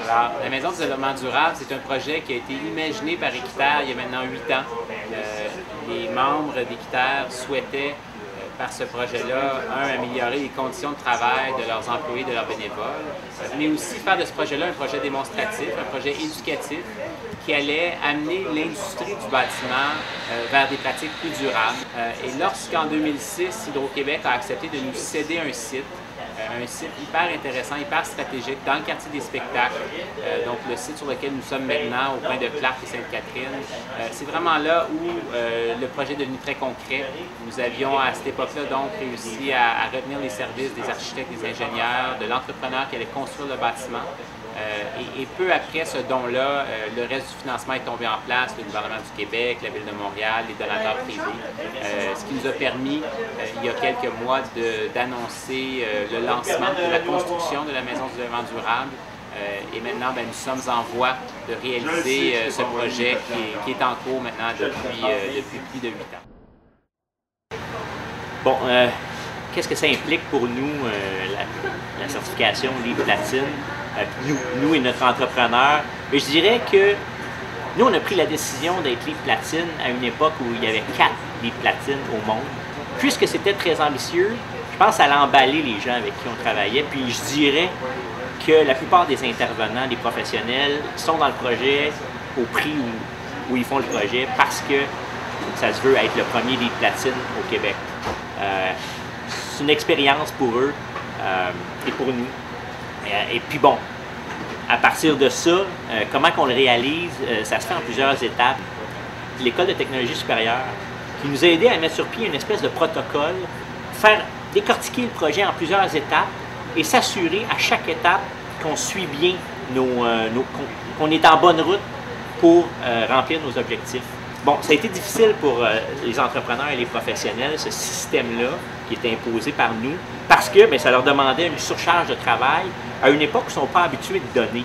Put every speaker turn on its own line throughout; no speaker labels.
Alors, la Maison du développement durable, c'est un projet qui a été imaginé par Équiterre il y a maintenant 8 ans. Les membres d'Équiterre souhaitaient, par ce projet-là, améliorer les conditions de travail de leurs employés, de leurs bénévoles, mais aussi faire de ce projet-là un projet démonstratif, un projet éducatif qui allait amener l'industrie du bâtiment vers des pratiques plus durables. Et lorsqu'en 2006, Hydro-Québec a accepté de nous céder un site hyper intéressant, hyper stratégique dans le quartier des spectacles, donc le site sur lequel nous sommes maintenant au coin de Clark et Sainte-Catherine. C'est vraiment là où le projet est devenu très concret. Nous avions à cette époque-là donc réussi à retenir les services des architectes, des ingénieurs, de l'entrepreneur qui allait construire le bâtiment. Et peu après ce don-là, le reste du financement est tombé en place, le gouvernement du Québec, la Ville de Montréal, les donateurs privés, ce qui nous a permis, il y a quelques mois, d'annoncer le lancement de la construction de la Maison du développement durable. Et maintenant, nous sommes en voie de réaliser ce projet qui est en cours maintenant depuis plus de 8 ans.
Bon, qu'est-ce que ça implique pour nous, la certification LEED Platine? Nous et notre entrepreneur? Mais je dirais que nous, on a pris la décision d'être LEED Platine à une époque où il y avait 4 LEED Platine au monde. Puisque c'était très ambitieux, je pense à l'emballer les gens avec qui on travaillait. Puis je dirais que la plupart des intervenants, des professionnels, sont dans le projet au prix où ils font le projet parce que ça se veut être le premier LEED Platine au Québec. C'est une expérience pour eux et pour nous. Et puis bon, à partir de ça, comment qu'on le réalise, ça se fait en plusieurs étapes. L'École de technologie supérieure, qui nous a aidé à mettre sur pied une espèce de protocole, faire décortiquer le projet en plusieurs étapes et s'assurer à chaque étape qu'on suit bien qu'on est en bonne route pour remplir nos objectifs. Bon, ça a été difficile pour les entrepreneurs et les professionnels, ce système-là, qui était imposé par nous, parce que ça leur demandait une surcharge de travail à une époque où ils ne sont pas habitués de donner.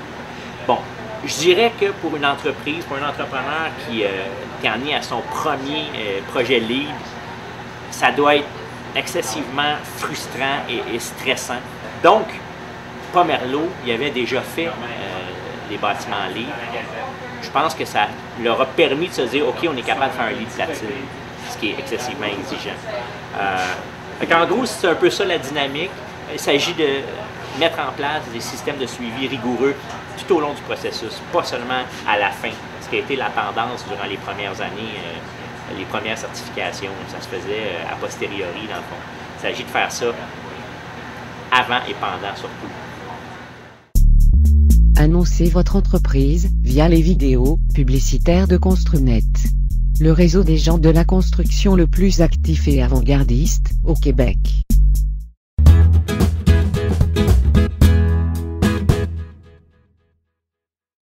Bon, je dirais que pour une entreprise, pour un entrepreneur qui en est à son premier projet LEED, ça doit être excessivement frustrant et stressant. Donc, Pomerleau, il avait déjà fait des bâtiments LEED. Je pense que ça leur a permis de se dire « OK, on est capable de faire un LEED Platine », ce qui est excessivement exigeant. En gros, c'est un peu ça la dynamique. Il s'agit de mettre en place des systèmes de suivi rigoureux tout au long du processus, pas seulement à la fin, ce qui a été la tendance durant les premières années, les premières certifications. Ça se faisait a posteriori, dans le fond. Il s'agit de faire ça avant et pendant, surtout.
Annoncez votre entreprise via les vidéos publicitaires de Construnet, le réseau des gens de la construction le plus actif et avant-gardiste au Québec.